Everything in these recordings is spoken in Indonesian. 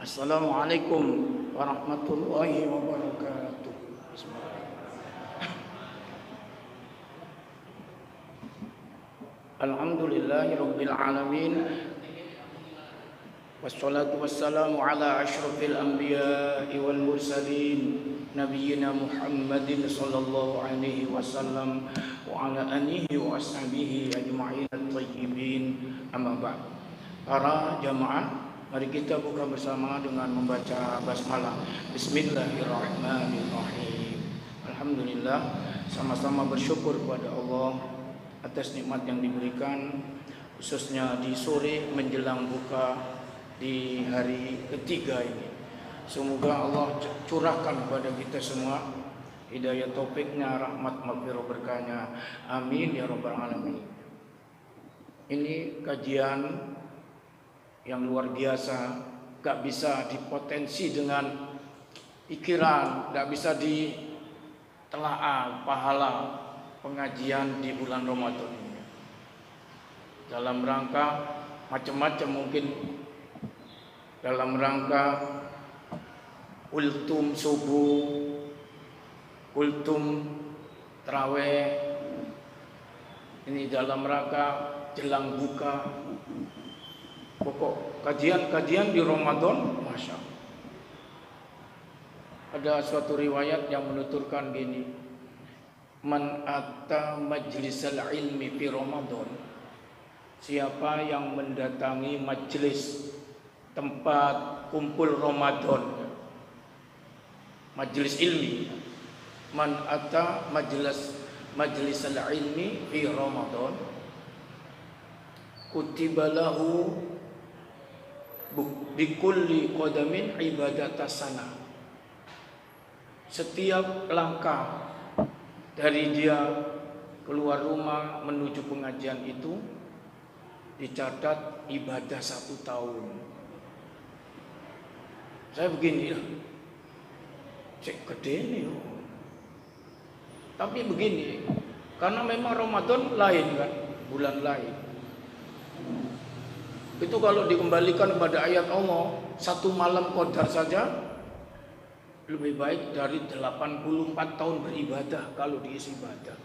Assalamualaikum warahmatullahi wabarakatuh. Alhamdulillahirabbil alamin. Wassalatu wassalamu ala asyrafil anbiya'i wal mursalin nabiyyina Muhammadin sallallahu alaihi wasallam wa ala alihi wa ashabihi ajma'in at-thayyibin. Amma ba'd. Para jamaah, mari kita buka bersama dengan membaca basmalah. Bismillahirrahmanirrahim. Alhamdulillah, sama-sama bersyukur kepada Allah atas nikmat yang diberikan, khususnya di sore menjelang buka di hari ketiga ini. Semoga Allah curahkan kepada kita semua hidayah taufiknya, rahmat maghfirah berkahnya. Amin ya rabbal alamin. Ini kajian yang luar biasa, gak bisa dipotensi dengan pikiran, gak bisa ditelaah pahala pengajian di bulan Ramadan ini. Dalam rangka macam-macam, mungkin dalam rangka ultum subuh, ultum tarawih, ini dalam rangka jelang buka. Pokok kajian-kajian di Ramadan, masya Allah. Ada suatu riwayat yang menuturkan gini: man atta majlisal ilmi fi Ramadan, siapa yang mendatangi majlis tempat kumpul Ramadan, majlis ilmi, man atta majlisal ilmi fi Ramadan, kutiba lahu bikulli qadamin ibadatasana. Setiap langkah dari dia keluar rumah menuju pengajian itu dicatat ibadah 1 tahun. Saya begini, cek gede nih. Tapi begini, karena memang Ramadan lain kan, bulan lain. Itu kalau dikembalikan kepada ayat Allah, 1 malam qadar saja lebih baik dari 84 tahun beribadah kalau diisi ibadah.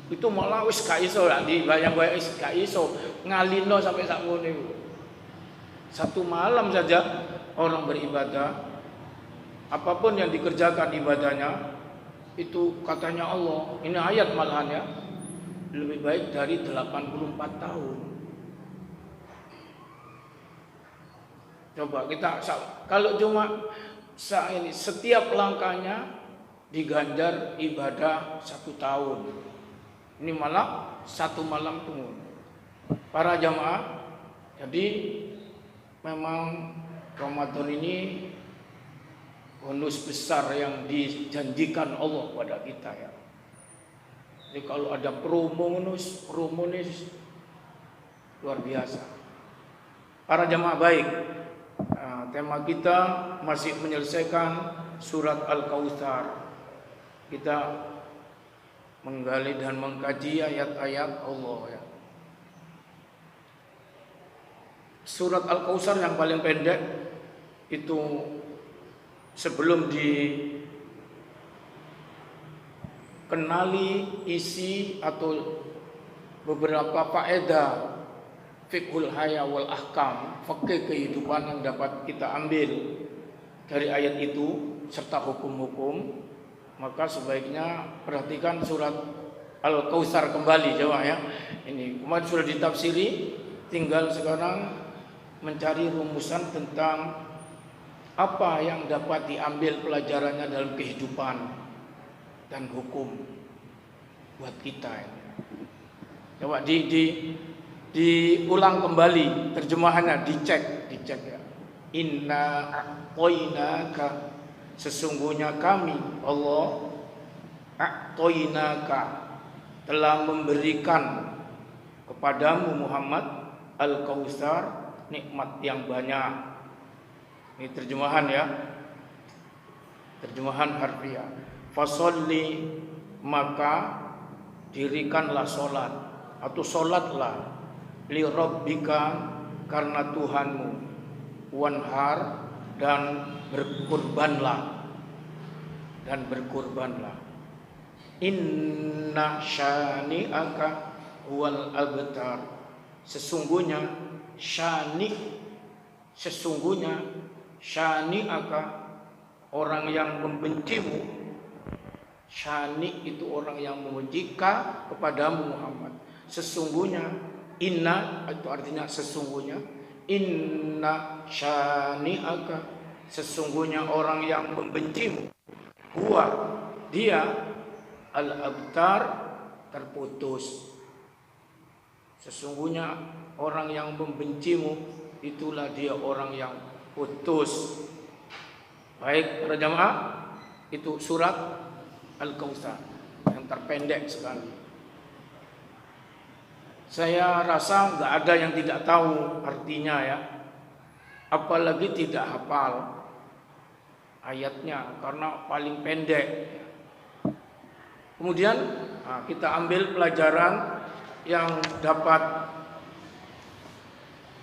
Itu malah wis gak iso lah dibayang-bayang, wis gak iso ngalino sampai sak ngene. 1 malam saja orang beribadah, apapun yang dikerjakan ibadahnya, itu katanya Allah, ini ayat malahan ya, lebih baik dari 84 tahun. Coba kita, kalau cuma ini setiap langkahnya diganjar ibadah 1 tahun, ini malah 1 malam tunggu. Para jamaah, jadi memang Ramadan ini bonus besar yang dijanjikan Allah pada kita ya. Jadi kalau ada promo nih luar biasa. Para jamaah baik, tema kita masih menyelesaikan surat Al-Kautsar. Kita menggali dan mengkaji ayat-ayat Allah ya. Surat Al-Kautsar yang paling pendek itu, sebelum dikenali isi atau beberapa faedah fiqhul haya wal ahkam, fikih kehidupan yang dapat kita ambil dari ayat itu serta hukum-hukum, maka sebaiknya perhatikan surat Al-Kautsar kembali jemaah ya. Ini kemarin sudah ditafsiri, tinggal sekarang mencari rumusan tentang apa yang dapat diambil pelajarannya dalam kehidupan dan hukum buat kita ini. Coba diulang kembali terjemahannya, dicek ya. Inna a'toinaka, sesungguhnya kami Allah a'toinaka telah memberikan kepadamu Muhammad Al-Kautsar, nikmat yang banyak. Ini terjemahan ya, terjemahan harfiah. Fasholli, maka dirikanlah solat atau solatlah, li rabbika, karena Tuhanmu, wanhar, dan berkurbanlah. Inna syani'aka huwal abtar. Sesungguhnya syani'aka, orang yang membencimu. Syani itu orang yang membenci kepadamu Muhammad. Sesungguhnya, inna itu artinya sesungguhnya. Inna syani'aka, sesungguhnya orang yang membencimu. Huwa, dia, al-abtar, terputus. Sesungguhnya orang yang membencimu, itulah dia orang yang putus. Baik para jamaah, itu surat Al-Kautsar yang terpendek sekali. Saya rasa nggak ada yang tidak tahu artinya ya, apalagi tidak hafal ayatnya karena paling pendek. Kemudian kita ambil pelajaran yang dapat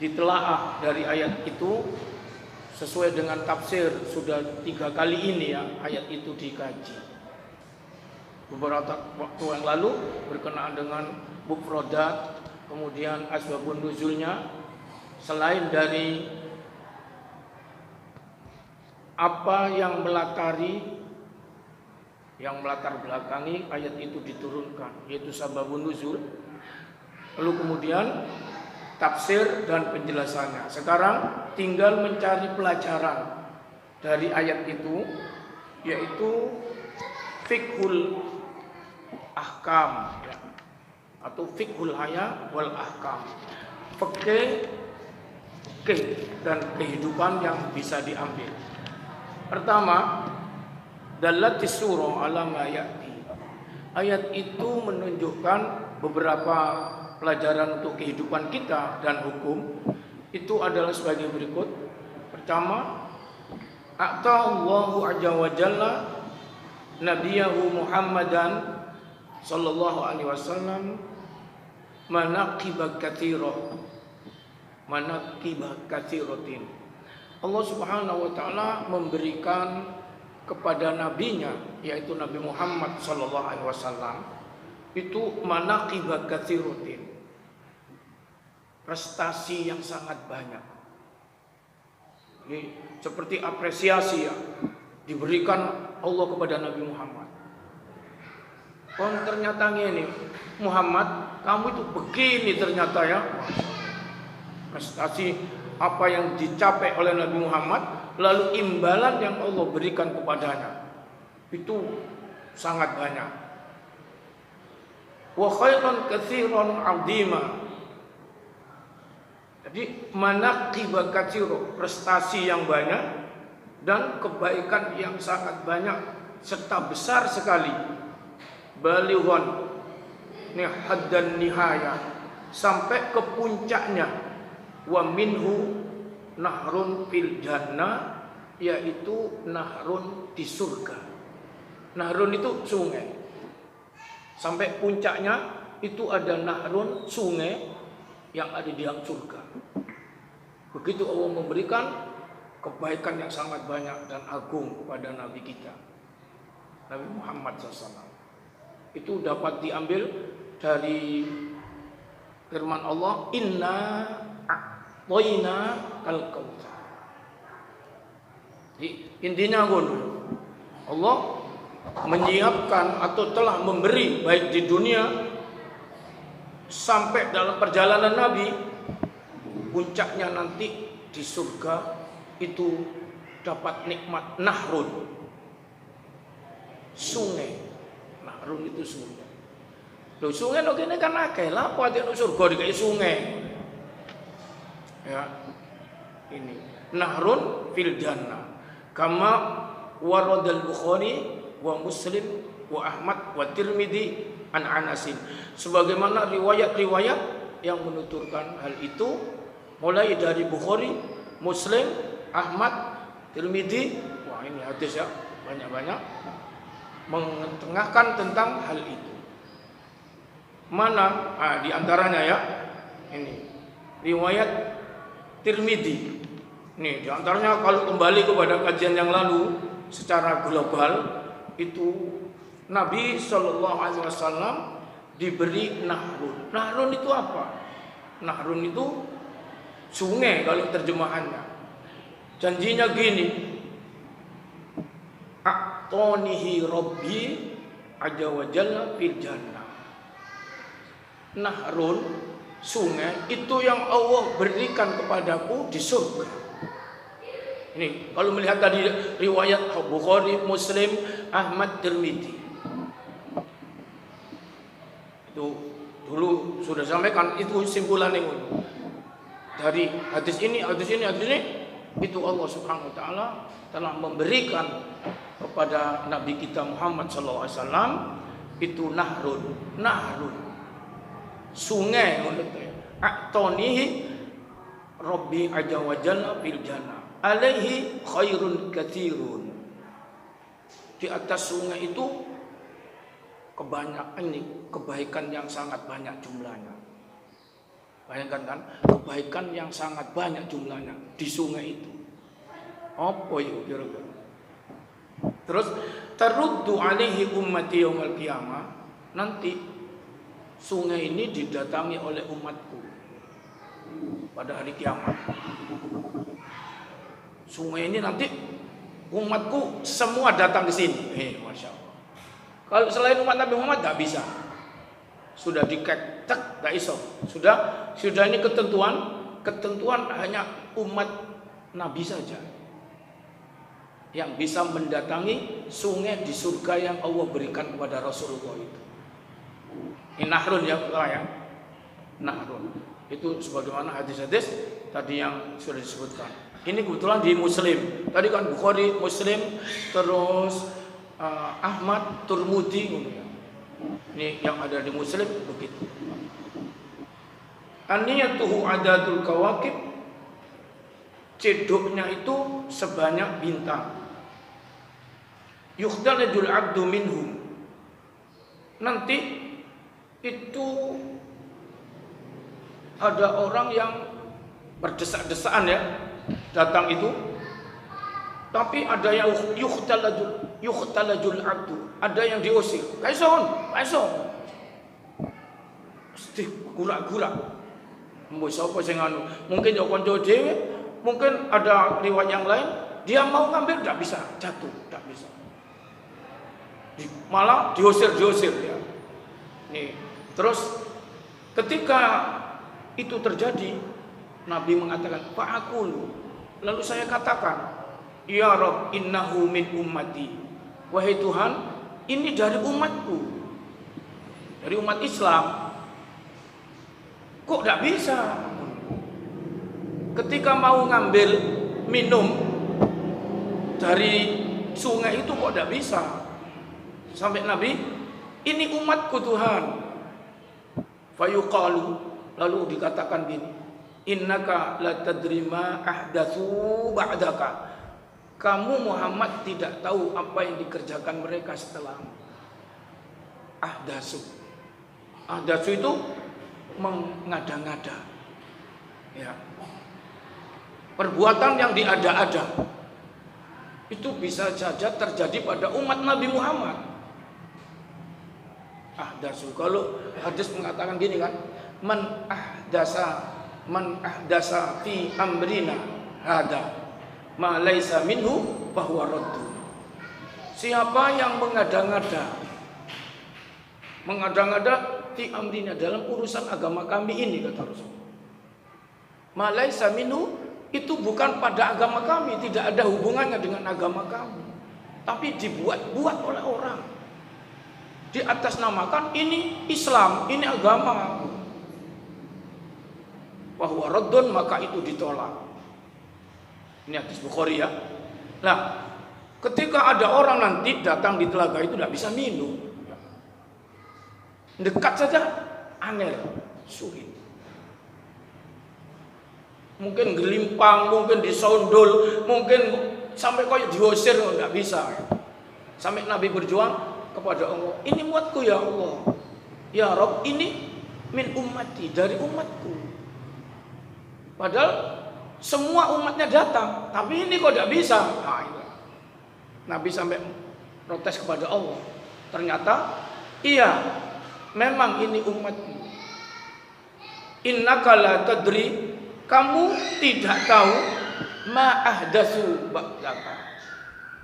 ditelaah dari ayat itu sesuai dengan tafsir. Sudah 3 kali ini ya ayat itu dikaji. Beberapa waktu yang lalu berkenaan dengan mufradat, kemudian asbabun nuzulnya, selain dari apa yang melatar belakangi ayat itu diturunkan, yaitu sababun nuzul. Lalu kemudian tafsir dan penjelasannya. Sekarang tinggal mencari pelajaran dari ayat itu, yaitu fiqhul ahkam ya, atau fiqhul haya wal ahkam, fikih dan kehidupan yang bisa diambil. Pertama, dalatis surah ala ma ya'ti. Ayat itu menunjukkan beberapa pelajaran untuk kehidupan kita dan hukum. Itu adalah sebagai berikut. Pertama, a'tallahu azza wa jalla nabiyahu Muhammadan sallallahu alaihi wasallam manaqibah katsiratin. Allah Subhanahu wa taala memberikan kepada nabinya, yaitu Nabi Muhammad sallallahu alaihi wasallam, itu manaqibah katsiratin, prestasi yang sangat banyak. Ini seperti apresiasi ya diberikan Allah kepada Nabi Muhammad. Ternyata ini Muhammad, kamu itu begini ternyata ya. Prestasi apa yang dicapai oleh Nabi Muhammad, lalu imbalan yang Allah berikan kepadanya itu sangat banyak. Wa khairan katsiran 'azima. Jadi manaqib katsira, prestasi yang banyak dan kebaikan yang sangat banyak serta besar sekali. Balighan ni haddan nihaya, sampai ke puncaknya. Wa minhu nahrun fil jannah, yaitu nahrun di surga. Nahrun itu sungai. Sampai puncaknya itu ada nahrun, sungai yang ada di dalam surga. Begitu Allah memberikan kebaikan yang sangat banyak dan agung kepada Nabi kita, Nabi Muhammad SAW. Itu dapat diambil dari firman Allah, inna a'tayna al-kautsar. Intinya Allah menyiapkan atau telah memberi baik di dunia sampai dalam perjalanan Nabi, puncaknya nanti di surga itu dapat nikmat nahrun, sungai. Nahrun itu sungai. Loh, sungai no kene kan akeh, lha apa ati surga dikai sungai. Ya. Ini nahrun fil jannah. Kama waradal Bukhari wa Muslim wa Ahmad wa Tirmidzi an Anasin. Sebagaimana riwayat-riwayat yang menuturkan hal itu, mulai dari Bukhari, Muslim, Ahmad, Tirmidzi. Wah, ini hadis ya, banyak-banyak mengetengahkan tentang hal itu. Mana? Di antaranya ya, ini riwayat Tirmidzi. Nih, diantaranya kalau kembali kepada kajian yang lalu secara global itu Nabi Shallallahu Alaihi Wasallam diberi nahrun. Nahrun itu apa? Nahrun itu sungai kalau terjemahannya. Janjinya gini, a'tonihi Rabbi azza wa jalla fil jannah. Nahrun, sungai itu yang Allah berikan kepadaku di surga. Ini kalau melihat tadi riwayat Bukhari, Muslim, Ahmad, Tirmidzi. Itu dulu sudah sampaikan, itu simpulan yang dari hadis ini itu Allah Subhanahu wa taala telah memberikan kepada Nabi kita Muhammad sallallahu alaihi wasallam itu nahrun sungai a'tonihi Rabbi azza wa jalla fil jannah alaihi khairun katsirun. Di atas sungai itu kebaikan yang sangat banyak jumlahnya. Bayangkan kan, kebaikan yang sangat banyak jumlahnya di sungai itu. Apa itu kira-kira? Terus taruddu alaihi ummati yaumil qiyamah. Nanti sungai ini didatangi oleh umatku pada hari kiamat. Sungai ini nanti umatku semua datang ke sini. Masya Allah. Kalau selain umat Nabi Muhammad tidak bisa. Sudah diketek, tidak iso. Sudah ini ketentuan hanya umat Nabi saja yang bisa mendatangi sungai di surga yang Allah berikan kepada Rasulullah itu. Ini nahrun ya, nahrun. Itu sebagaimana hadis-hadis tadi yang sudah disebutkan. Ini kebetulan di Muslim. Tadi kan Bukhari, Muslim, terus Ahmad, Tirmidzi. Ini yang ada di Muslim begitu. Aniyatuhu adadul kawakib, cedoknya itu sebanyak bintang. Yukhtalajul abdu minhum. Nanti itu ada orang yang berdesak-desaan ya datang itu, tapi ada yang yukhtalajul abdu, ada yang diusir. Kaison, mesti gula-gula. Mbok sapa sing anu? Mungkin ya kanca dhewe, mungkin ada riwayat yang lain, dia mau ngambil tidak bisa, jatuh, tidak bisa. Malah diusir ya. Nih, terus ketika itu terjadi, Nabi mengatakan, fa'akulu. Lalu saya katakan, ya Rabb, innahu min ummati. Wahai Tuhan, ini dari umatku, dari umat Islam. Kok tidak bisa? Ketika mau ngambil minum dari sungai itu kok tidak bisa? Sampai Nabi, ini umatku Tuhan. Fayuqalu, lalu dikatakan gini, innaka la tadri ma ahdatsu ba'daka. Kamu Muhammad tidak tahu apa yang dikerjakan mereka setelah ahdatsu. Ahdatsu itu mengada-ngada. Ya. Perbuatan yang diada-ada itu bisa saja terjadi pada umat Nabi Muhammad. Ahdatsu, kalau hadis mengatakan gini kan, man ahdasa fi amrina hada ma laisa minhu bahwa raddu. Siapa yang mengada-ngada fi amrina, dalam urusan agama kami ini, kata Rasul, ma laisa minhu, itu bukan pada agama kami, tidak ada hubungannya dengan agama kami, tapi dibuat-buat oleh orang, di atas namakan ini Islam, ini agama, bahwa raddun, maka itu ditolak. Ini hadis Bukhari ya. Nah, ketika ada orang nanti datang di telaga itu tidak bisa minum, dekat saja angel, sulit. Mungkin gelimpang, mungkin disondol, mungkin sampai kayak diusir, tidak bisa. Sampai Nabi berjuang kepada Allah, ini umatku ya Allah, ya Rabb, ini min ummati, dari umatku. Padahal semua umatnya datang, tapi ini kok tidak bisa. Nah, itu. Nabi sampai protes kepada Allah. Ternyata iya, memang ini umatmu. Innaka la tadri, kamu tidak tahu ma ahdatsu ba'daka,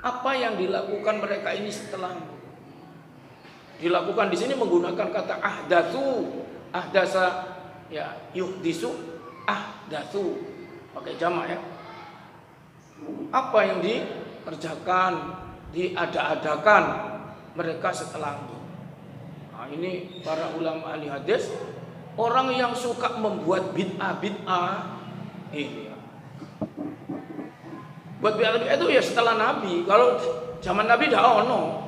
apa yang dilakukan mereka ini setelahmu. Dilakukan di sini menggunakan kata ahdatsu, ahdasa ya yuhdisu, ahdatsu pakai jamak ya. Apa yang dikerjakan, diada-adakan mereka setelahmu. Nah, ini para ulama ahli hadis, orang yang suka membuat bid'ah ini. Buat bid'ah itu ya setelah Nabi. Kalau zaman Nabi dah ono.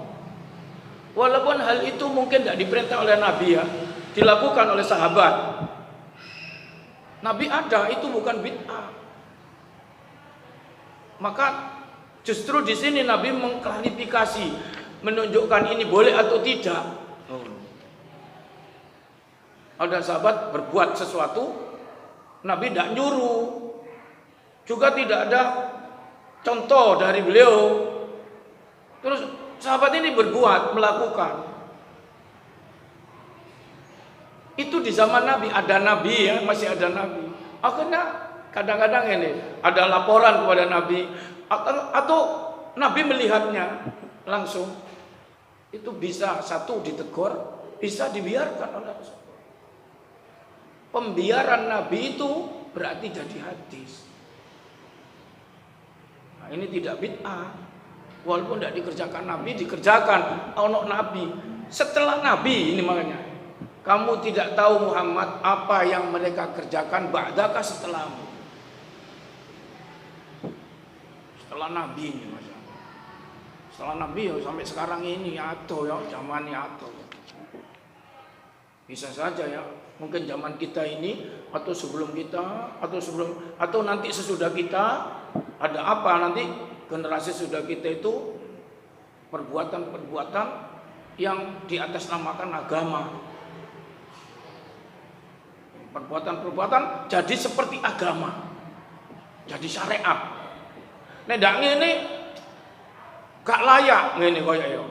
Walaupun hal itu mungkin tidak diperintah oleh Nabi ya, dilakukan oleh sahabat. Nabi ada, itu bukan bid'ah. Maka justru di sini Nabi mengklarifikasi, menunjukkan ini boleh atau tidak. Ada sahabat berbuat sesuatu, Nabi tidak nyuruh, juga tidak ada contoh dari beliau. Terus sahabat ini berbuat, melakukan. Itu di zaman Nabi, ada Nabi ya, masih ada Nabi. Akhirnya kadang-kadang ini ada laporan kepada Nabi, atau Nabi melihatnya langsung. Itu bisa satu ditegur, bisa dibiarkan oleh Rasul. Pembiaran Nabi itu berarti jadi hadis. Nah, ini tidak bid'ah. Walaupun tidak dikerjakan Nabi, dikerjakan ono Nabi. Setelah Nabi ini makanya. Kamu tidak tahu Muhammad apa yang mereka kerjakan ba'daka setelahmu. Setelah Nabi ini Mas. Setelah Nabi ya sampai sekarang ini atau ya zaman ini atau. Bisa saja ya. Mungkin zaman kita ini atau sebelum kita atau nanti sesudah kita ada apa nanti generasi sudah kita itu perbuatan-perbuatan yang diatasnamakan agama. Perbuatan-perbuatan jadi seperti agama. Jadi syariat. Nek ngene gak layak ngene koyo ya.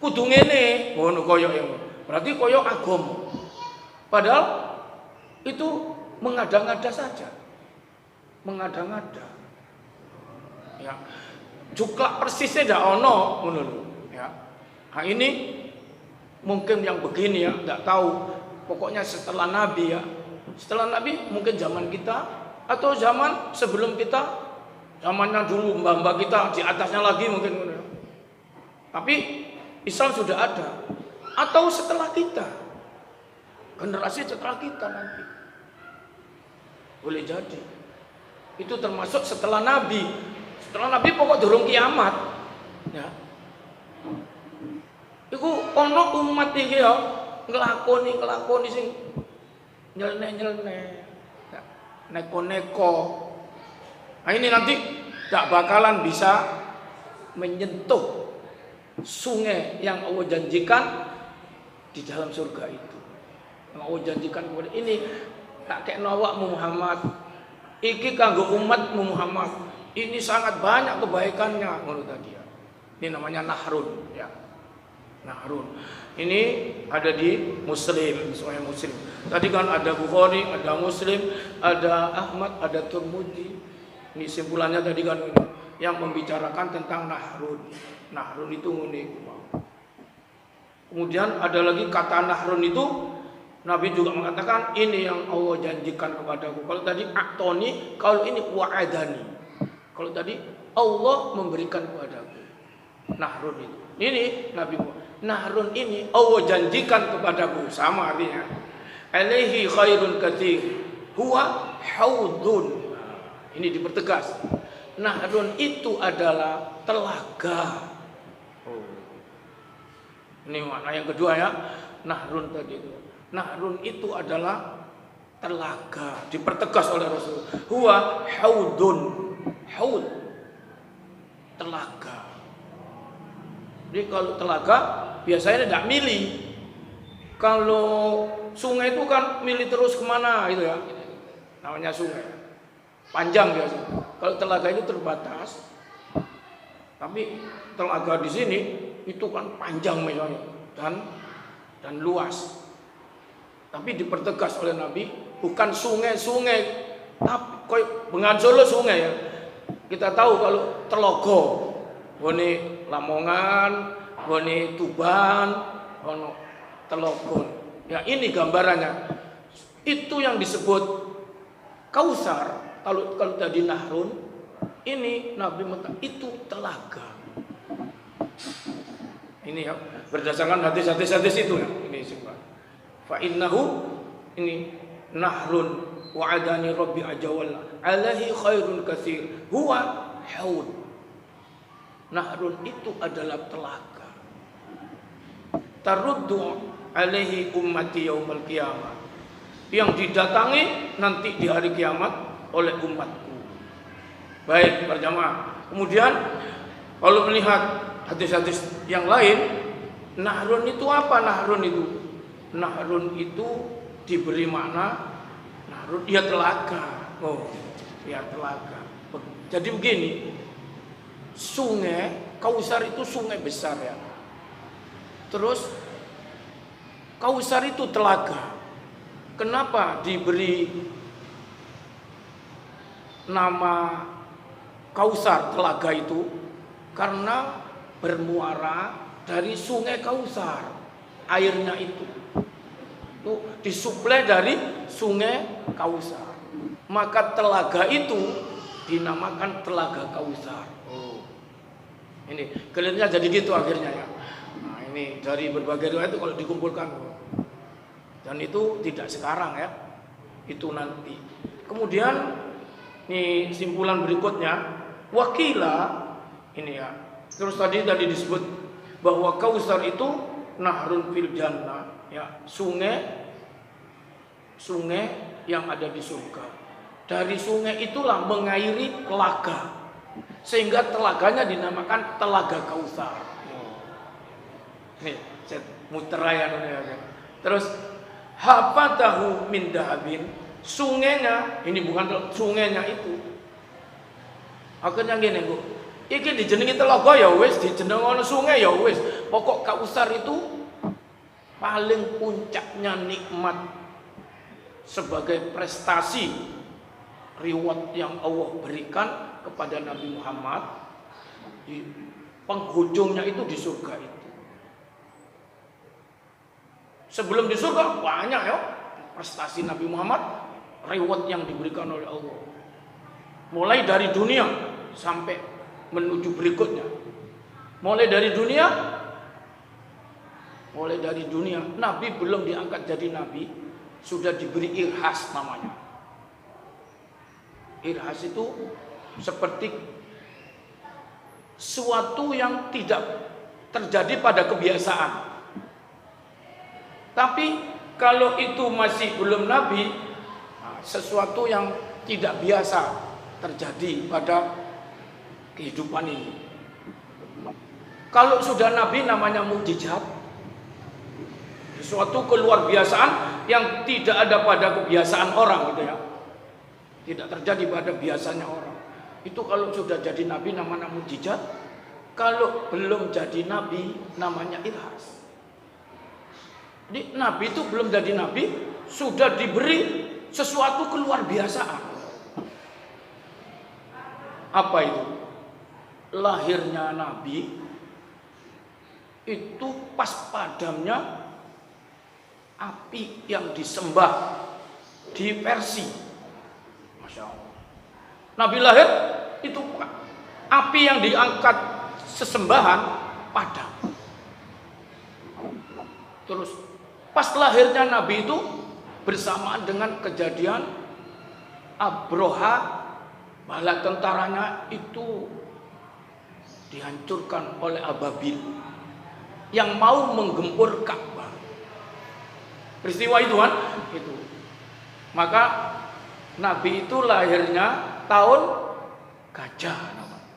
Kudu ngene ngono koyo ya. Berarti koyo agama. Padahal itu mengada-ngada saja. Mengada-ngada. Ya. Juklak persisnya ndak ono ngono lho, ya. Nah, ini mungkin yang begini ya, enggak tahu. Pokoknya setelah Nabi ya. Setelah Nabi mungkin zaman kita atau zaman sebelum kita, zamannya dulu mbah-mbah kita di atasnya lagi mungkin ngono. Tapi Islam sudah ada. Atau setelah kita. Generasi setelah kita nanti. Boleh jadi. Itu termasuk setelah Nabi. Setelah Nabi pokok durung kiamat. Ya. Iku ono umat iki ya nglakoni sing nyelne-nyelne. Ya. Neko-neko. Nah ini nanti tak bakalan bisa menyentuh sungai yang Allah janjikan di dalam surga itu. Yang Allah janjikan kepada ini tak kekno awakmu Muhammad. Iki kanggo umatmu Muhammad. Ini sangat banyak kebaikannya menurut tadi ya. Ini namanya nahrun ya. Nahrun. Ini ada di Muslim, Sahih Muslim. Tadi kan ada Bukhari, ada Muslim, ada Ahmad, ada Tirmidzi. Ini simpulannya tadi kan yang membicarakan tentang nahrun. Nahrun itu unik. Kemudian ada lagi kata nahrun itu Nabi juga mengatakan ini yang Allah janjikan kepadaku. Kalau tadi aktoni, kalau ini wa'adani. Kalau tadi Allah memberikan kepadaku. Nahrun itu. Ini Nabi Nahrun ini Allah janjikan kepadaku. Sama artinya. Alaihi khairun katsir. Huwa haudun. Ini dipertegas. Nahrun itu adalah telaga. Ini makna yang kedua ya. Nahrun tadi itu. Nahrun itu adalah telaga. Dipertegas oleh Rasul. Huwa haudun. Haud. Telaga. Jadi kalau telaga biasanya tidak milih. Kalau sungai itu kan milih terus kemana itu ya. Namanya sungai. panjang dia. Kalau telaga itu terbatas, tapi telaga di sini itu kan panjang misalnya dan luas. Tapi dipertegas oleh Nabi bukan sungai-sungai, tapi kayak Bengawan Solo sungai ya. Kita tahu kalau Telogo, Bone Lamongan, Bone Tuban, ono Telogon. Ya ini gambarannya. Itu yang disebut Kausar. Kalau tadi Nahrun, ini Nabi Muhammad itu telaga. Ini ya berdasarkan hadis-hadis itu ya. Ini semua. Fa innahu ini Nahrun wa'adani Rabbi ajawalla alaihi khairun katsir huwa haud. Nahrun itu adalah telaga. Taruddu alaihi ummati yaumal qiyamah. Yang didatangi nanti di hari kiamat oleh umatku. Baik, berjamaah. Kemudian kalau melihat hadis-hadis yang lain, Nahrun itu apa? Nahrun itu diberi makna Nahrun ya telaga. Oh, ya telaga. Jadi begini, sungai Kausar itu sungai besar ya. Terus Kausar itu telaga. Kenapa diberi nama Kausar telaga itu? Karena bermuara dari sungai Kausar. Airnya itu disuplai dari sungai Kausar. Maka telaga itu dinamakan telaga Kausar. Oh. Ini kelihatannya jadi gitu akhirnya ya. Nah, ini dari berbagai riwayat itu kalau dikumpulkan. Dan itu tidak sekarang ya. Itu nanti. Kemudian ini simpulan berikutnya, wakila ini ya. Terus tadi disebut bahwa Kausar itu nahrun fil jannah, ya, sungai yang ada di surga. Dari sungai itulah mengairi telaga. Sehingga telaganya dinamakan Telaga Kausar. Nih, saya muter ya. Terus hafatahu min dahabin, sungainya ini bukan sungainya itu. Akhirnya gini, Bu. Iki dijenengi telaga ya wis, dijenengono sungai ya wis. Pokok Kausar itu paling puncaknya nikmat sebagai prestasi reward yang Allah berikan kepada Nabi Muhammad. Di penghujungnya itu di surga itu. Sebelum di surga banyak ya prestasi Nabi Muhammad, reward yang diberikan oleh Allah. Mulai dari dunia sampai menuju berikutnya. Mulai dari dunia Nabi belum diangkat jadi Nabi, sudah diberi irhas namanya. Irhas itu seperti suatu yang tidak terjadi pada kebiasaan. Tapi kalau itu masih belum Nabi, sesuatu yang tidak biasa terjadi pada kehidupan ini. Kalau sudah Nabi namanya mukjizat, sesuatu keluar biasaan yang tidak ada pada kebiasaan orang gitu ya. Tidak terjadi pada biasanya orang. Itu kalau sudah jadi Nabi namanya mukjizat. Kalau belum jadi Nabi namanya irhas. Jadi Nabi itu belum jadi Nabi, sudah diberi sesuatu keluar biasaan. Apa itu? Lahirnya Nabi itu pas padamnya api yang disembah di Persia. Masya Allah. Nabi lahir itu api yang diangkat sesembahan padam. Terus pas lahirnya Nabi itu bersamaan dengan kejadian Abroha, bala tentaranya itu dihancurkan oleh Ababil yang mau menggempur Ka'bah. Peristiwa itu kan itu. Maka Nabi itu lahirnya tahun gajah namanya.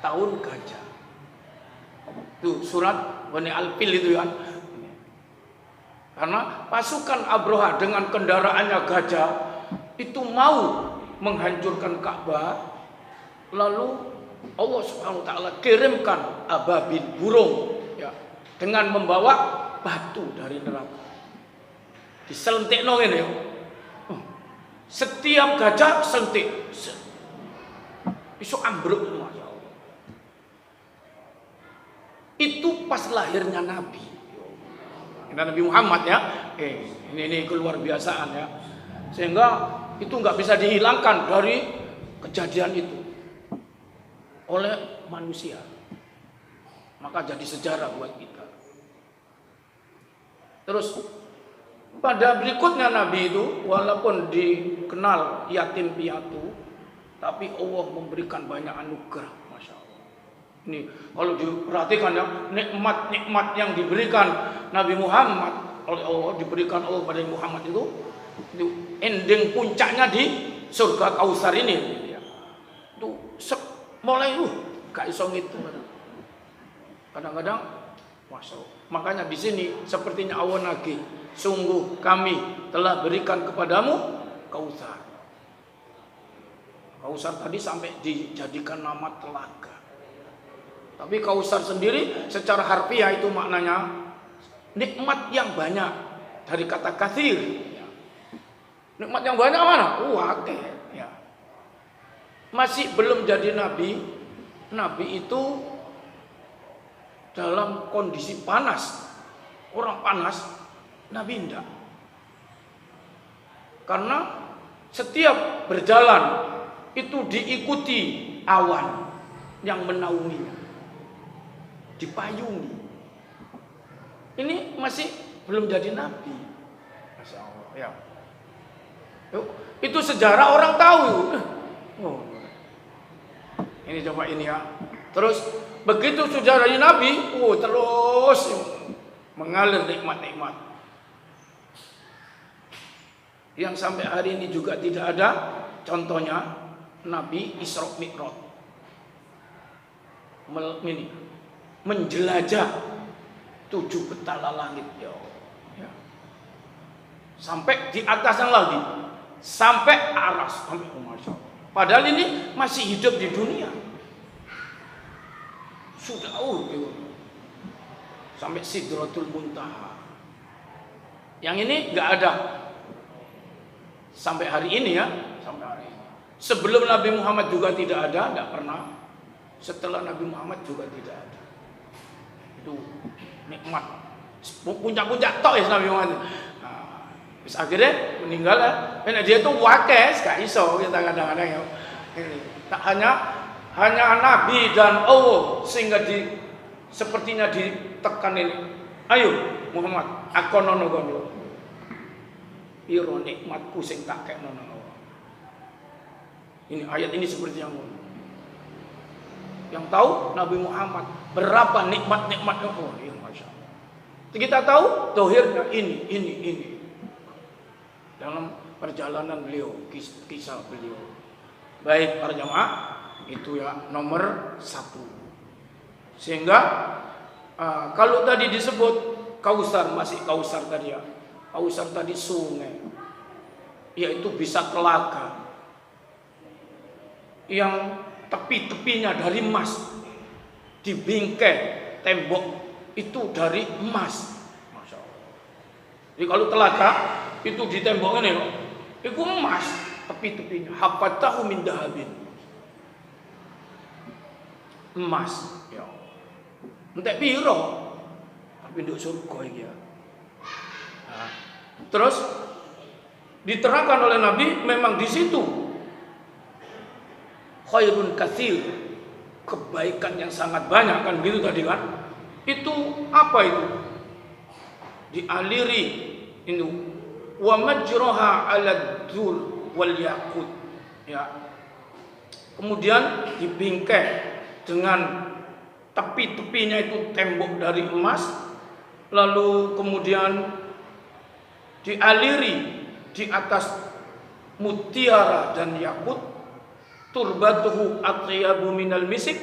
Tahun gajah. Itu surat Bani Al-Fil itu kan. Karena pasukan Abroha dengan kendaraannya gajah itu mau menghancurkan Ka'bah, lalu Allah Subhanahu wa taala kirimkan ababil burung ya, dengan membawa batu dari neraka. Diselentikno ngene ya. Setiap gajah sentik. Iso ambruk, Masya Allah. Itu pas lahirnya Nabi. Nabi Muhammad ya. Ini keluar biasaan ya. Sehingga itu nggak bisa dihilangkan dari kejadian itu oleh manusia. Maka jadi sejarah buat kita. Terus pada berikutnya Nabi itu walaupun dikenal yatim piatu, tapi Allah memberikan banyak anugerah, Masya Allah. Ini kalau diperhatikan ya, nikmat-nikmat yang diberikan Nabi Muhammad oleh Allah, diberikan Allah pada Muhammad itu ending puncaknya di surga Kausar ini. Itu mulai gak iso ngitung. Kadang-kadang, Masya Allah. Makanya di sini sepertinya Allah nagih, sungguh kami telah berikan kepadamu Kausar. Kausar tadi sampai dijadikan nama telaga. Tapi Kausar sendiri secara harfiah itu maknanya nikmat yang banyak, dari kata katsir. Nikmat yang banyak mana? Akeh ya. Masih belum jadi nabi. Nabi itu dalam kondisi panas. Orang panas, Nabi enggak. Karena setiap berjalan itu diikuti awan yang menaunginya, dipayungi. Ini masih belum jadi nabi. Masya Allah ya. Itu sejarah orang tahu. Ini coba ini ya. Terus begitu sudah jadi nabi, terus mengalir nikmat-nikmat yang sampai hari ini juga tidak ada contohnya. Nabi Isra Mi'raj menjelajah 7 petala langit ya. Sampai di atasnya lagi, sampai aras, sampai Masya Allah. Padahal ini masih hidup di dunia. Sudah sampai Sidratul Muntaha. Yang ini nggak ada sampai hari ini ya, sampai hari ini. Sebelum Nabi Muhammad juga tidak ada, tidak pernah. Setelah Nabi Muhammad juga tidak ada. Itu nikmat. Puncak-puncak tok ya Nabi Muhammad. Terus akhirnya meninggal ya. Karena dia tuh wakes, gak iso kita kadang-kadang ya. Ini tak hanya Nabi dan Allah sehingga sepertinya ditekan ini. Ayo Muhammad, akonono gono. Piro nikmatku sing tak kekno. Ini ayat ini seperti yang tahu Nabi Muhammad berapa nikmat-nikmatnya. Ya Masya Allah. Kita tahu dohirnya ini dalam perjalanan beliau, kisah beliau. Baik para jamaah, itu ya nomor 1. Sehingga kalau tadi disebut Kausar, masih Kausar tadi ya. Kausar tadi sungai, yaitu bisa telaga yang tepi-tepinya dari emas, dibingkai tembok itu dari emas. Masya Allah. Jadi kalau telaga itu di tembok ini, itu emas tepi-tepinya. Hafatahu min dahabin, emas. Ya, entek piro, tapi nduk surga iki ya. Nah, terus diterangkan oleh Nabi memang di situ khairun katsir, kebaikan yang sangat banyak kan gitu tadi kan. Itu apa itu? Dialiri itu wa majraha 'ala dzul wal yaqut ya. Kemudian dibingkai dengan tepi-tepinya itu tembok dari emas, lalu kemudian dialiri di atas mutiara dan yakut. Turbatuhu atyabu minal misik,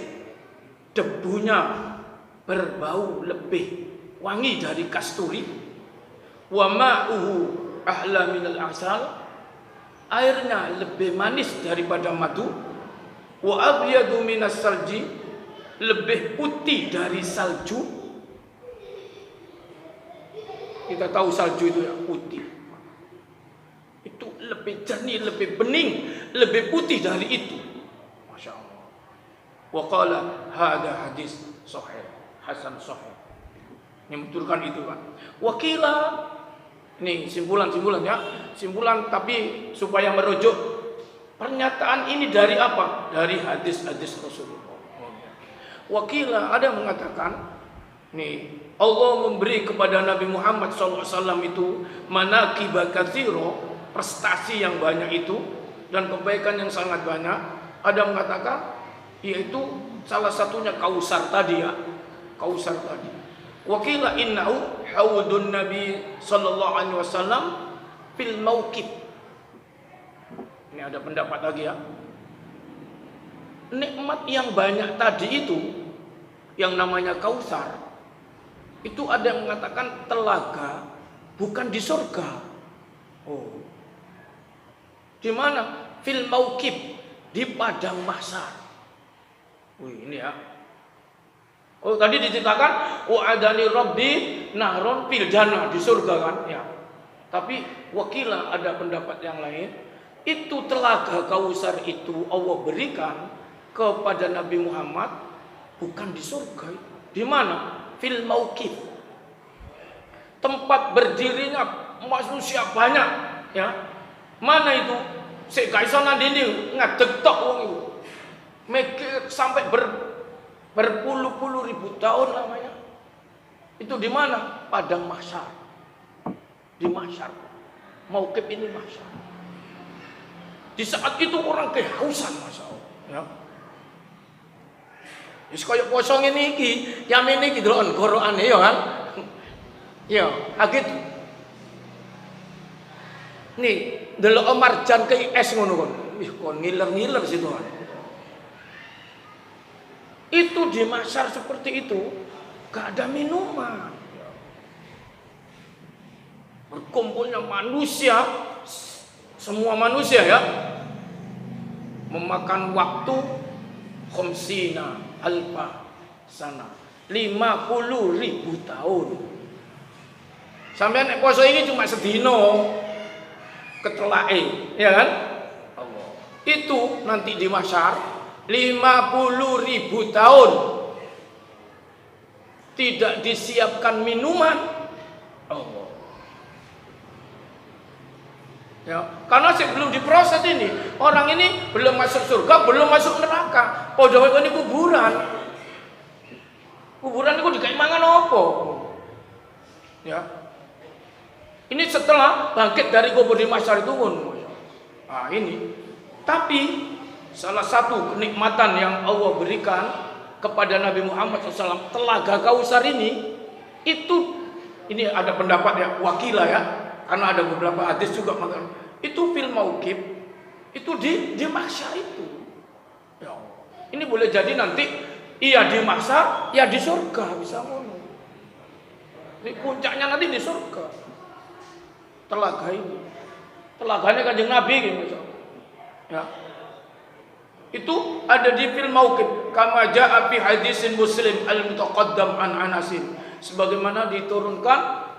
debunya berbau lebih wangi dari kasturi. Wa ma'uhu ahla minal asal, airnya lebih manis daripada madu, wa abyadu minas salji, lebih putih dari salju. Kita tahu salju itu yang putih, itu lebih jernih, lebih bening, lebih putih dari itu. Masya Allah. Wa qala hadha hadis sahih, hasan sahih. Ini menunjukkan itu kan. Wakila, ini simpulan ya, simpulan tapi supaya merujuk pernyataan ini dari apa? Dari hadis-hadis Rasulullah. Wakila, ada yang mengatakan, nih Allah memberi kepada Nabi Muhammad SAW itu manaqib katsira, prestasi yang banyak itu dan kebaikan yang sangat banyak. Ada yang mengatakan yaitu salah satunya Kausar tadi ya, Kausar tadi. Wakila innahu haudun Nabi sallallahu alaihi wasallam fil mauqif. Ini ada pendapat lagi ya. Nikmat yang banyak tadi itu yang namanya Kausar, itu ada yang mengatakan telaga bukan di surga. Oh. Di mana? Fil mauqif, di padang mahsyar. Wih, ini ya. Oh, tadi diceritakan wa'adani rabbi nahron fil jannah, di surga kan ya. Tapi wakila ada pendapat yang lain, itu telaga Kausar itu Allah berikan kepada Nabi Muhammad bukan di surga. Di mana? Fil mauqif. Tempat berdirinya manusia banyak ya. Mana itu? Sik gak iso nandini ngadeg tok wong iku. Mikir sampai berpuluh-puluh ribu tahun lamanya. Itu di mana? Padang mahsyar. Di mahsyar. Mauqif ini mahsyar. Di saat itu orang kehausan, Masya Allah. Ya. Wis koyo poso ngene iki, yamene iki delok Qur'an ya kan. Ya, gitu. Nih, delok marjan ke es ngono kon. Wih, kon ngiler-ngiler situ kan. Itu di mahsyar seperti itu, gak ada minuman. Berkumpulnya manusia, semua manusia ya, memakan waktu khamsina alfa sana, 50.000 tahun. Sampai nek poso ini cuma sedino ketelake, ya kan? Allah. Itu nanti di mahsyar 50.000 tahun tidak disiapkan minuman. Allah. Ya, karena sebelum diproses ini, orang ini belum masuk surga, belum masuk neraka. Padha wae ini kuburan. Kuburan itu dikai mangan apa? Ya. Ini setelah bangkit dari kubur di mahsyar itu pun. Nah, ini. Tapi salah satu kenikmatan yang Allah berikan kepada Nabi Muhammad SAW, telaga Kausar ini ada pendapat ya, wakilah ya, karena ada beberapa hadis juga itu fil mauqif, itu di mahsyar itu. Ya, ini boleh jadi nanti iya di mahsyar, ya di surga bisa ngono. Ini puncaknya nanti di surga. Telaga ini, telaganya Kanjeng Nabi gitu. Ya. Itu ada di fil mauqif kama jaa fi hadisin Muslim al-mutaqaddam an Anasin, sebagaimana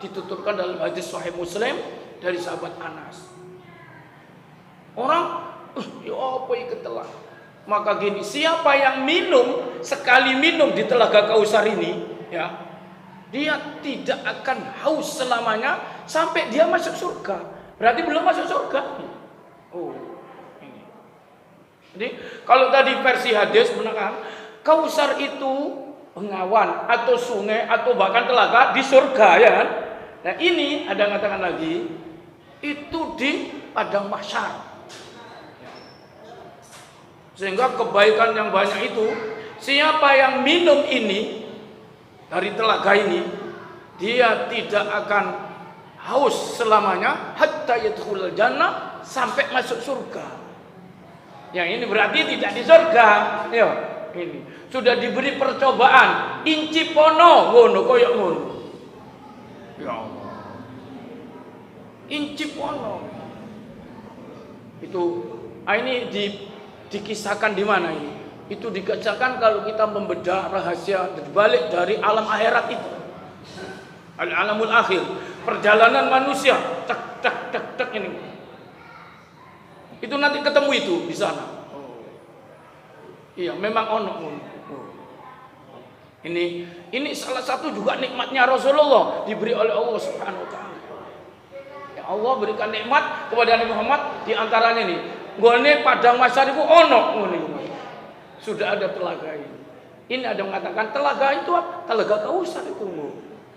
dituturkan dalam hadis sahih Muslim dari sahabat Anas. Orang ya apa iki telah. Maka gini, siapa yang minum sekali minum di telaga Kausar ini ya, dia tidak akan haus selamanya sampai dia masuk surga. Berarti belum masuk surga. Oh. Jadi kalau tadi versi hadis menekan Kausar itu bengawan atau sungai atau bahkan telaga di surga ya kan. Nah ini ada mengatakan lagi itu di padang mahsyar. Sehingga kebaikan yang banyak itu, siapa yang minum ini dari telaga ini, dia tidak akan haus selamanya hatta yadkhulul jannah, sampai masuk surga. Yang ini berarti tidak di surga. Yo, ini sudah diberi percobaan, inci pono ngono koyo ngono. Ya Allah. Inci pono. Itu ini dikisahkan di mana ini? Itu dikisahkan kalau kita membedah rahasia balik dari alam akhirat itu. Al-alamul akhir, perjalanan manusia, tek ini. Itu nanti ketemu itu di sana. Iya, memang ono. Ini salah satu juga nikmatnya Rasulullah diberi oleh Allah Subhanahu wa taala. Ya Allah berikan nikmat kepada Nabi Muhammad di antaranya nih. Gone padang mahsyar iku ono ngene. Sudah ada telaga ini. Ini ada yang mengatakan telaga itu apa? Telaga Kausar itu.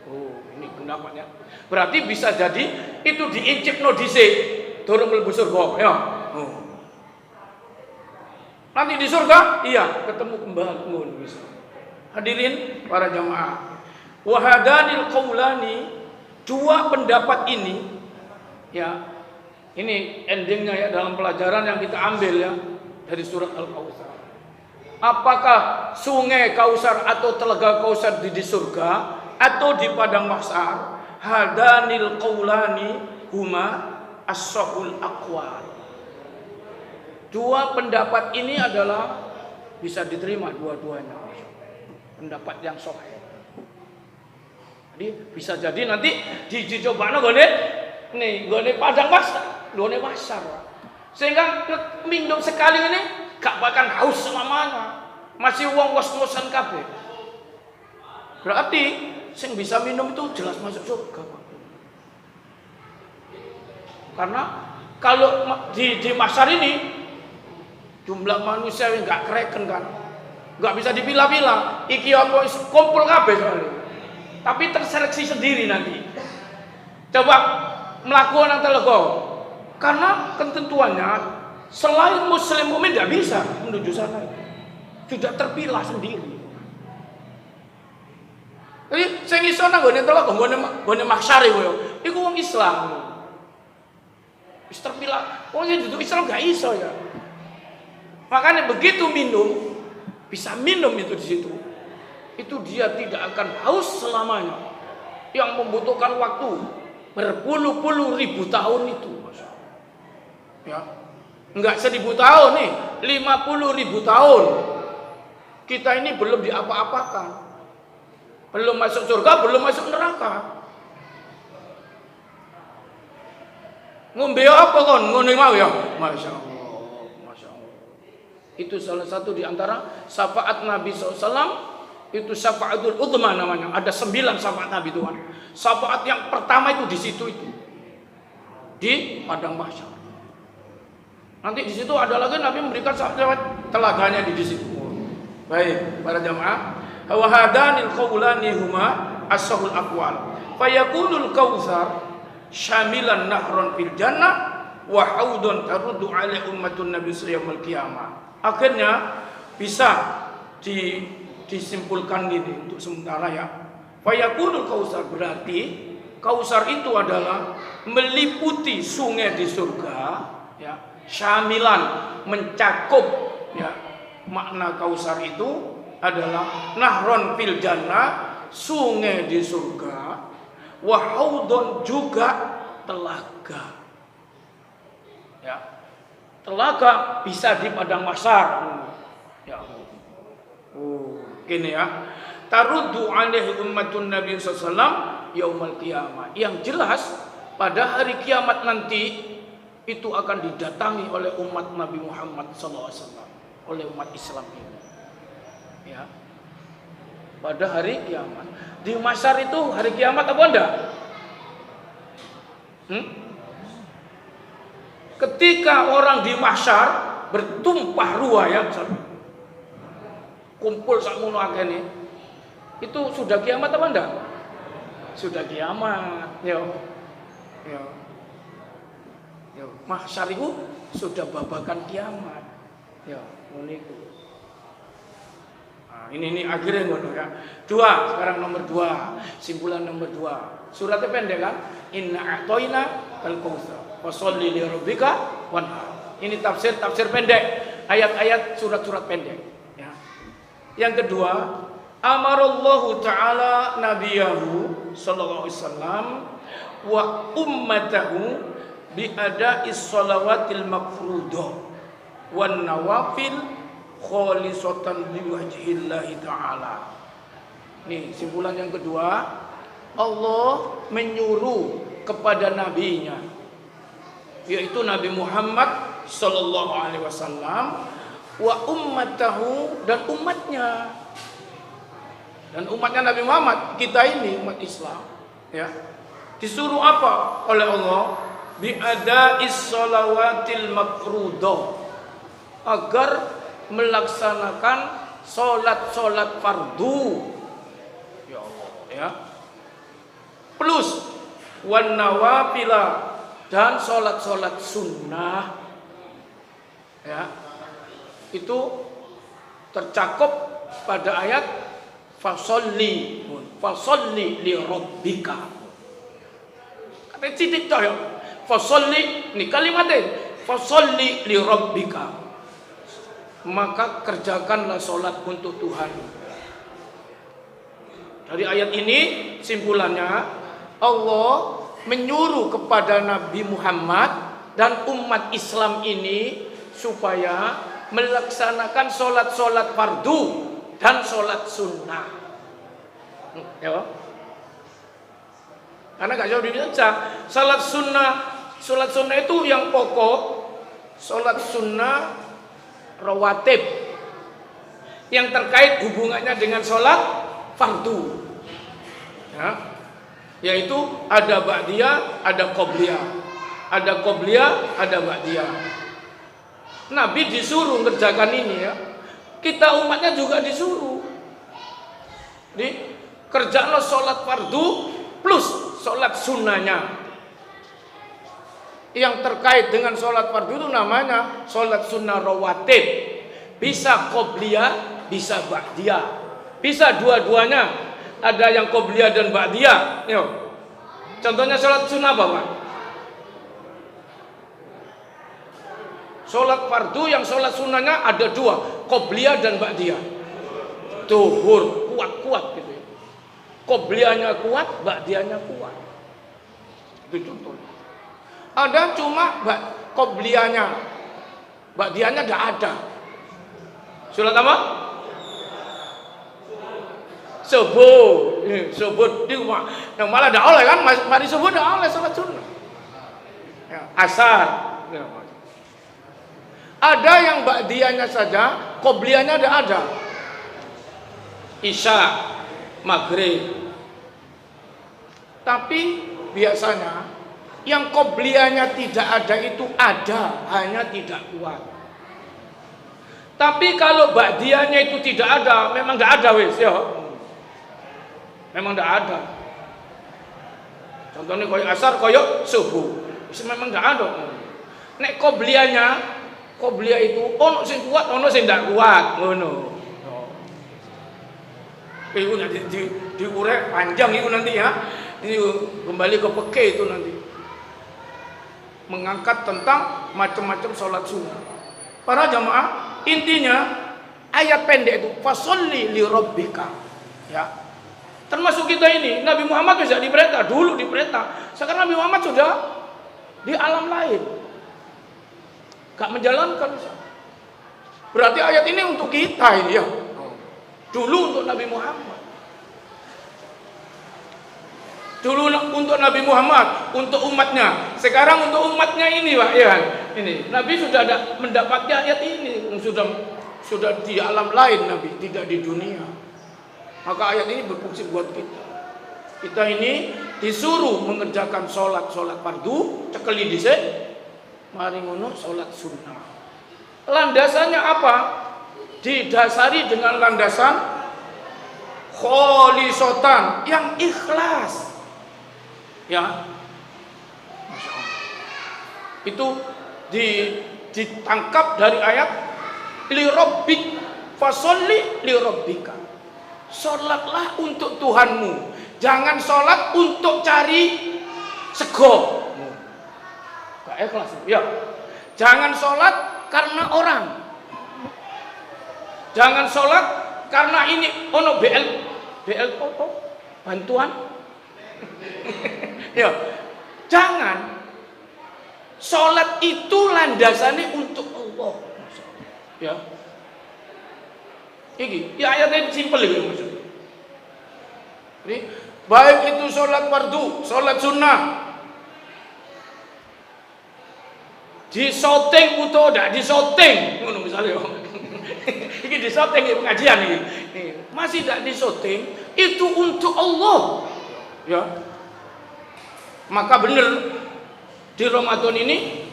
Oh, ini pendapatnya. Berarti bisa jadi itu diincipno dhisik durung mlebu surga, ya. Oh. Nanti di surga, iya, ketemu kembali ngono bisa. Hadirin para jamaah. Wa hadanil qaulani, dua pendapat ini ya. Ini endingnya ya dalam pelajaran yang kita ambil ya dari surat Al-Kautsar. Apakah sungai Kausar atau telaga Kausar di surga atau di padang mahsyar? Hadanil qaulani huma as-sahul aqwal. Dua pendapat ini adalah bisa diterima dua-duanya. Pendapat yang sahih. Jadi bisa jadi nanti dicobanya gone padang mahsyar. Sehingga minum sekali ini gak bakal haus selamanya. Masih wong ngos-ngosan kabeh. Berarti sing bisa minum itu jelas masuk surga. Karena kalau di mahsyar ini jumlah manusia yang gak kereken kan. Gak bisa dipilah-pilah. Iki apa kumpul kabeh soalnya. Tapi terseleksi sendiri nanti. Coba melakukan telaga. Karena ketentuannya selain muslim mukmin tidak bisa menuju sana. Sudah terpilah sendiri. Jadi sing iso nang gone telaga gone mahsyar kowe. Iku wong Islam. Wis terpilah. Wong sing dudu Islam gak iso ya. Makanya begitu minum, bisa minum itu di situ. Itu dia tidak akan haus selamanya. Yang membutuhkan waktu berpuluh-puluh ribu tahun itu. Ya. Enggak 1000 tahun nih, 50.000 tahun. Kita ini belum diapa-apakan. Belum masuk surga, belum masuk neraka. Ngombe apa kon? Ngono mau ya? Masya Allah. Itu salah satu di antara syafaat Nabi SAW. Itu syafaatul udhma namanya. Ada 9 syafaat Nabi Tuhan. Syafaat yang pertama itu di situ itu. Di padang mahsyar. Nanti di situ ada lagi Nabi memberikan syafaat telaganya di situ. Baik, para jamaah. Wa hadanil qaulani huma as-sahul aqwal. Fayakunul kautsar syamilan nahron fil jannah wa haudun taruddu ala ummatun nabi sallallahu alaihi wasallam. Akhirnya bisa disimpulkan gini untuk sementara ya. Fayakunul kautsar berarti Kausar itu adalah meliputi sungai di surga ya. Syamilan mencakup ya. Makna Kausar itu adalah nahron fil jannah, sungai di surga, wa haudun juga telaga. Ya. Telaga bisa di padang mahsyar. Ya. Gini ya. Taruddu alaihi ummatun Nabi sallallahu alaihi wasallam yaumul qiyamah. Yang jelas pada hari kiamat nanti itu akan didatangi oleh umat Nabi Muhammad sallallahu alaihi wasallam, oleh umat Islam ini. Ya. Pada hari kiamat. Di mahsyar itu hari kiamat apa enggak? Ketika orang di mahsyar bertumpah ruah ya, kumpul sakmono akeh, itu sudah kiamat apa enggak? Sudah kiamat. Yo. Mahsyar itu sudah babakan kiamat. Ya, niku. Nah, ini akhirnya ngono ya. 2, sekarang nomor 2, simpulan nomor 2. Suratnya pendek kan? Inna a'toina kal kautsar. Fasholli li rabbika wanhar. Ini tafsir pendek, ayat-ayat surat-surat pendek ya. Yang kedua, amarallahu taala nabiyahu sallallahu alaihi wasallam wa ummatahu bi ada'is shalawatil mafruḍah wan nawafil khalisatan liwajhillahi ta'ala. Nih simpulan yang kedua, Allah menyuruh kepada nabinya, yaitu Nabi Muhammad sallallahu alaihi wasallam, wa ummatahu, dan umatnya. Dan umatnya Nabi Muhammad, kita ini umat Islam, ya. Disuruh apa oleh Allah? Bi ada'is shalawatil mafruḍah, agar melaksanakan salat-salat fardu. Ya Allah, ya. Plus wan nawafila, dan salat-salat sunnah. Ya. Itu tercakup pada ayat fasolli li rabbika. Kata titik toh ya. Fasolli, ini kalimatnya fasolli li rabbika. Maka kerjakanlah sholat untuk Tuhan. Dari ayat ini simpulannya, Allah menyuruh kepada Nabi Muhammad dan umat Islam ini supaya melaksanakan sholat-sholat fardu dan sholat sunnah. Ya, karena gak jauh dibaca. Sholat sunnah itu yang pokok. Sholat sunnah rawatib yang terkait hubungannya dengan sholat fardu, ya, yaitu ada ba'diyah, ada qobliyah, ada qobliyah, ada ba'diyah. Nabi disuruh ngerjakan ini, ya. Kita umatnya juga disuruh. Kerjalah sholat fardu plus sholat sunnahnya. Yang terkait dengan sholat fardu itu namanya sholat sunnah rawatib. Bisa qobliyah, bisa ba'diyah, bisa dua-duanya. Ada yang qobliyah dan ba'diyah. Contohnya sholat sunnah apa, Pak? Sholat fardu yang sholat sunnahnya ada dua, qobliyah dan ba'diyah. Duhur kuat-kuat gitu ya. Qobliyahnya kuat, ba'diyahnya kuat. Itu contohnya. Ada cuma qobliyahnya, ba'diyahnya tidak ada. Sholat apa? Subuh di rumah. Yang malah tidak oleh kan? Mari subuh tidak oleh sholat sunnah. Ya, asar. Ya, ada yang ba'diyahnya saja, qobliyahnya tidak ada. Isya, maghrib. Tapi biasanya yang qobliyahnya tidak ada itu ada, hanya tidak kuat. Tapi kalau ba'diyahnya itu tidak ada, memang tidak ada wis ya. Memang tidak ada. Contohnya koyo asar, koyo subuh. Memang tidak ada. Nek qobliyah itu ono sing kuat, ono sing tidak kuat, ngono. Itu nanti diurek panjang itu nanti ya. Ini kembali ke peke itu nanti. Mengangkat tentang macam-macam sholat sunnah. Para jamaah, intinya ayat pendek itu fasolli li rabbika. Ya. Termasuk kita ini, Nabi Muhammad sudah diperintah, dulu diperintah. Sekarang Nabi Muhammad sudah di alam lain. Gak menjalankan. Berarti ayat ini untuk kita ini ya. Dulu untuk Nabi Muhammad. Dulu untuk Nabi Muhammad, untuk umatnya. Sekarang untuk umatnya ini, Pak. Ya, ini Nabi sudah mendapatkan ayat ini, sudah di alam lain Nabi, tidak di dunia. Maka ayat ini berfungsi buat kita. Kita ini disuruh mengerjakan sholat fardu, cekeli dhisik, mari ngono sholat sunnah. Landasannya apa? Didasari dengan landasan kholisotan, yang ikhlas. Ya, Masya Allah. Itu ditangkap dari ayat li rabbik fasolli li rabbika. Sholatlah untuk Tuhanmu, jangan sholat untuk cari sego. Gak ikhlas ya. Jangan sholat karena orang. Jangan sholat karena ini ono BL apa? Bantuan. Ya, jangan. Salat itu landasannya untuk Allah. Ya. Iki, ya ayatnya simpel iki maksudnya. Jadi, baik itu salat fardu, salat sunnah, disoting utawa ndak disoting, ngono misalnya. Iki disoting iki pengajian iki. Masih ndak disoting, itu untuk Allah. Ya. Maka benar di Ramadan ini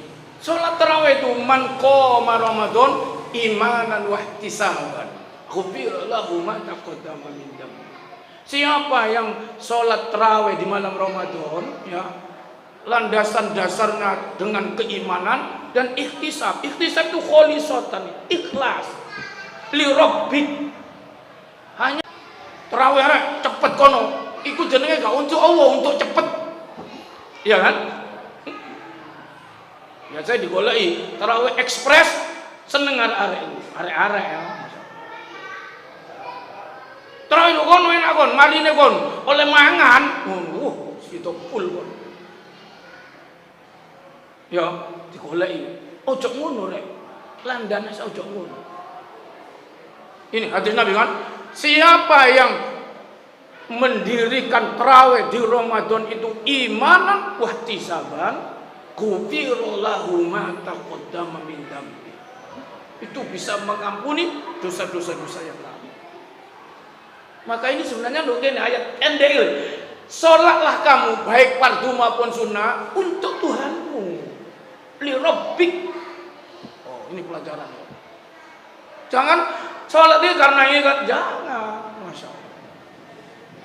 salat tarawih itu man qama Ramadan imanan wa ihtisaban ghufira lahu ma taqaddama min dhanbi. Siapa yang salat tarawih di malam Ramadan, ya, landasan dasarnya dengan keimanan dan ihtisab. Ihtisab itu kholisatan, ikhlas li rabbik. Hanya tarawih cepet kono, iku jenenge gak untuk Allah, untuk cepet. Iya kan? Ya saya digoleki tarawih ekspres seneng arek-arek ya. Tarawih kono enak kon, marine kon oleh mangan, situ full kon. Ya, digoleki. Ojo ngono rek. Landane ojo ngono. Ini hadis Nabi kan, siapa yang mendirikan tarawih di Ramadan itu imanan wa ihtisaban ghufira lahu ma taqaddama min dhanbi. Itu bisa mengampuni dosa-dosa yang lalu. Maka ini sebenarnya mungkin ayat endel. Salatlah kamu baik fardu maupun sunnah untuk Tuhanmu. Li rabbik. Oh, ini pelajaran. Jangan salat ini karena ini kan, jangan. Masya Allah.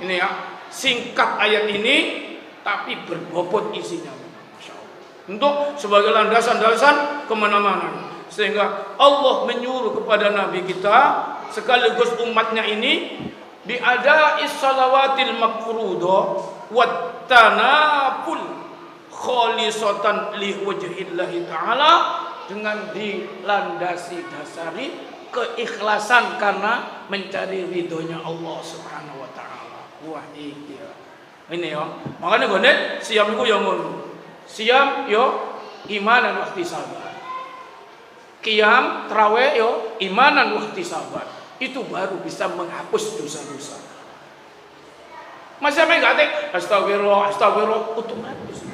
Ini ya, singkat ayat ini tapi berbobot isinya. Untuk sebagai landasan-landasan kemana-mana, sehingga Allah menyuruh kepada Nabi kita sekaligus umatnya ini biada is-salawatil mafruḍah wat tanaful khalisatan li wajhillahi ta'ala, dengan dilandasi dasari keikhlasan karena mencari ridhonya Allah Subhanahu wa taala. Wah iya. Ini ya. Makanya gone siam iku ya ngono. Siam yo imanan wa ihtisaban. Qiyam tarawih yo imanan wa ihtisaban. Itu baru bisa menghapus dosa-dosa. Masa enggak ada astagfirullah otomatis.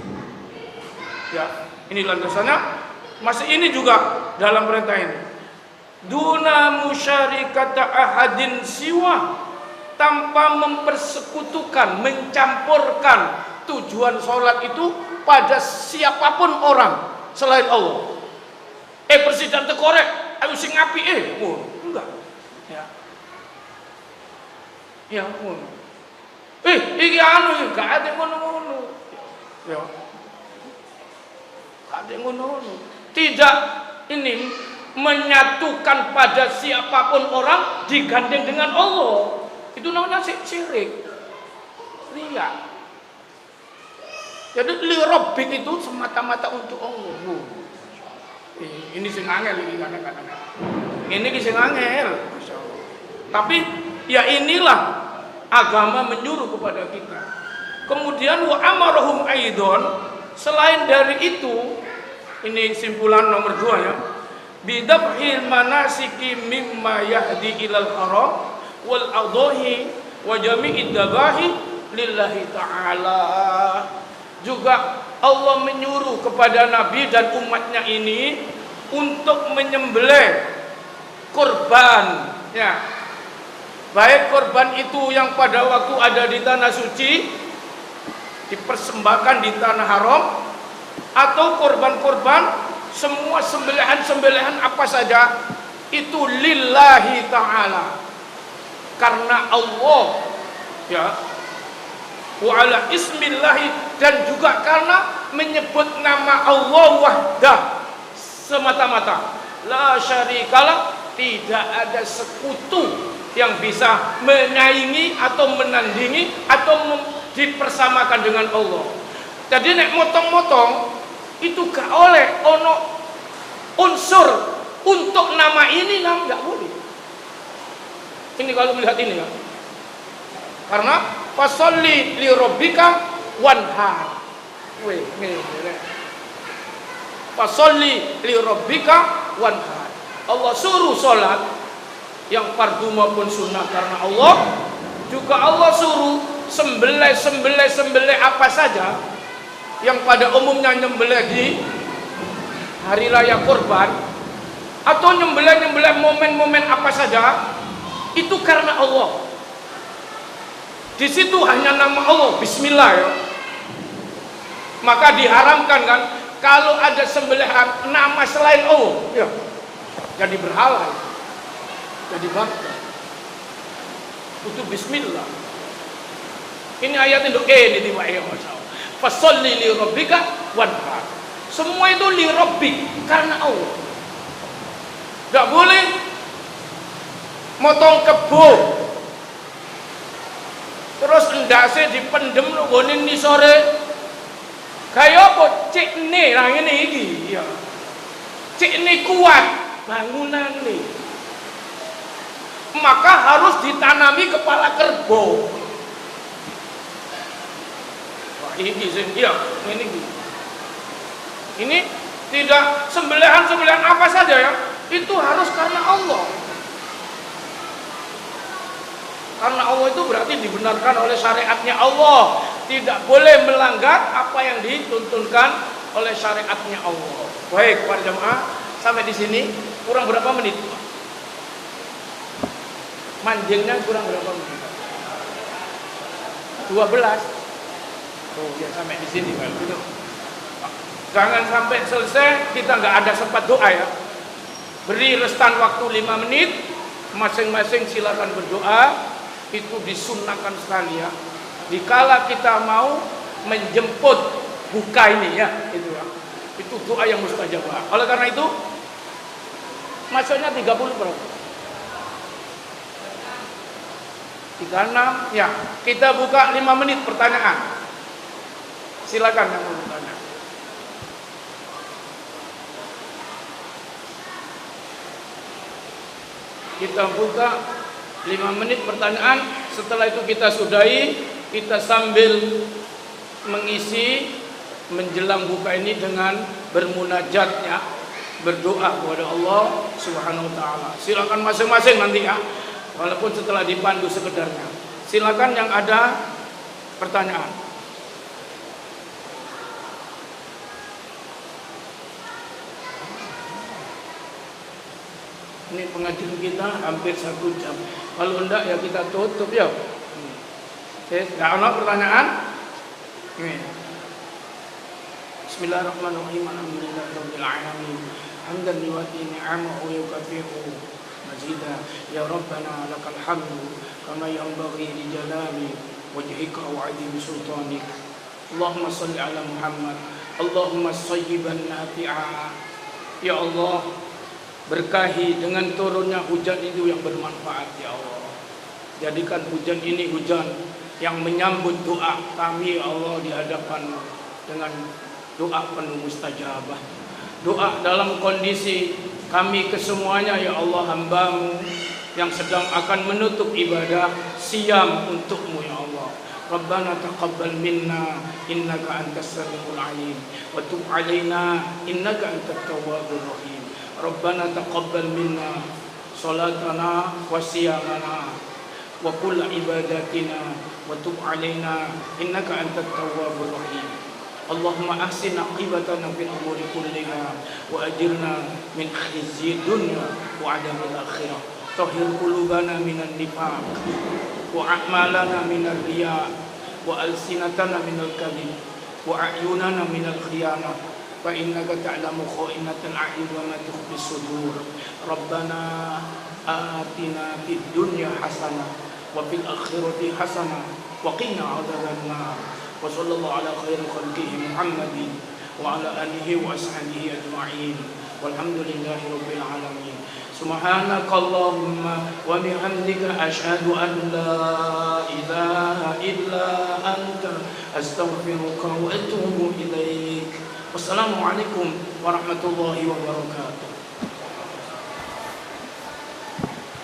Ya, ini landasannya. Masih ini juga dalam perintah ini. Duna musyarikata ahadin siwa, tanpa mempersekutukan, mencampurkan tujuan sholat itu pada siapapun orang selain Allah. Presiden tekorek, ayo sing api enggak. Ya. Ya ampun. Iki anu gak ada ngono-ngono. Ya. Gak ada ngono-ngono. Tidak ini menyatukan pada siapapun orang digandeng dengan Allah. Itu namanya syirik. Riya. Jadi li rabbik itu semata-mata untuk Allah. Ini sing angel iki kadang-kadang. Ini sing angel. Tapi ya inilah agama menyuruh kepada kita. Kemudian wa amarahum aidon, selain dari itu, ini simpulan nomor 2 ya. Bidabhil manasiki mimma yahdi ilal haram wal adhahi wa jami'id dabahi lillahi ta'ala. Juga Allah menyuruh kepada Nabi dan umatnya ini untuk menyembelih korban, ya. Baik korban itu yang pada waktu ada di tanah suci dipersembahkan di tanah haram, atau korban-korban semua sembelihan-sembelihan apa saja itu lillahi ta'ala, karena Allah, ya. Wa ala ismillahi, dan juga karena menyebut nama Allah wahdah semata-mata. La syarikalah, tidak ada sekutu yang bisa menyaingi atau menandingi atau dipersamakan dengan Allah. Jadi nek motong-motong itu gak oleh ono unsur untuk nama ini, nggak boleh. Ini kalau melihat ini ya. Karena fasolli li rabbika wanhar. Fasholli li rabbika wanhar. Allah suruh sholat yang fardu maupun sunnah karena Allah. Juga Allah suruh sembelih apa saja yang pada umumnya nyembelih di hari raya kurban atau nyembelih momen-momen apa saja itu karena Allah. Di situ hanya nama Allah, Bismillah ya. Maka diharamkan kan kalau ada sembelihan nama selain Allah, ya, jadi berhala, jadi batal. Itu Bismillah. Ini ayat untuk ini di ya masalah. Fasholli li rabbika wanhar. Semua itu li rabbik karena Allah. Gak boleh motong kebo terus endase dipendem nggone ni sore. Kaya apa cikne lah ngene iki ya. Cikne kuat bangunan nih. Maka harus ditanami kepala kerbau. Wah ini sing iya ngene iki. Ini tidak sembelihan apa saja ya. Itu harus karena Allah. Karena Allah itu berarti dibenarkan oleh syariatnya Allah. Tidak boleh melanggar apa yang dituntunkan oleh syariatnya Allah. Baik para jemaah, sampai di sini kurang berapa menit? Manjingnya kurang berapa menit? 12. Oh ya sampai di sini Pak. Gitu. Jangan sampai selesai kita nggak ada sempat doa ya. Beri restan waktu 5 menit, masing-masing silakan berdoa. Itu disunnahkan sekali ya. Dikala kita mau menjemput buka ini ya, itu doa yang mustajab. Oleh karena itu, masuknya 30 berapa? 36 ya. Kita buka 5 menit pertanyaan. Silakan yang mau bertanya. Kita buka 5 menit pertanyaan. Setelah itu kita sudahi. Kita sambil mengisi menjelang buka ini dengan bermunajat ya, berdoa kepada Allah Subhanahu wa taala. Silakan masing-masing nanti ya. Walaupun setelah dipandu sekedarnya. Silakan yang ada pertanyaan. Ini pengajian kita hampir 1 jam. Kalau enggak ya kita tutup ya. Tidak ada pertanyaan? Bismillahirrahmanirrahim. Alhamdulillahirabbil alamin. Hamdan liwati ni'amahu wa yukafi'u mazida. Ya Rabbana lakal hamdu kama yanbaghi li jalali wajhika wa 'azimi sultanik. Allahumma shalli ala Muhammad. Allahumma shayyiban nafi'a. Ya Allah, berkahi dengan turunnya hujan itu yang bermanfaat ya Allah. Jadikan hujan ini hujan yang menyambut doa kami ya Allah di hadapan dengan doa penuh mustajabah. Doa dalam kondisi kami kesemuanya ya Allah hamba-Mu yang sedang akan menutup ibadah siam untuk-Mu ya Allah. Rabbana taqabbal minna innaka antas samiul alim wa tub alaina innaka antat tawwabur rahim. Rabbana taqabbal minna salatana wa siyamana wa kull ibadatina wa tub alaina innaka antat tawwabur rahim. Allahumma ahsin aqibatana fil umuri kulliha wa ajirna min khizyid dunya wa adzabil akhirah. Tahhir qulubana minan nifaq wa a'malana minar riya wa alsinatana minal kadhib wa a'yunana minal khiyanah fa innaka ta'lamu kha'inatal a'yun wa ma tukhfi sudur. Rabbana atina fid dunya hasanah wa fil akhirati hasanah wa qina adzabannar. Wa sallallahu ala khairi khalqihi Muhammadin wa ala alihi wa ashabihi ajma'in. Walhamdulillahi rabbil alamin. Subhanakallahumma wa bihamdika asyhadu an la ilaha illa anta astaghfiruka wa atubu ilaik. Wassalamualaikum warahmatullahi wabarakatuh.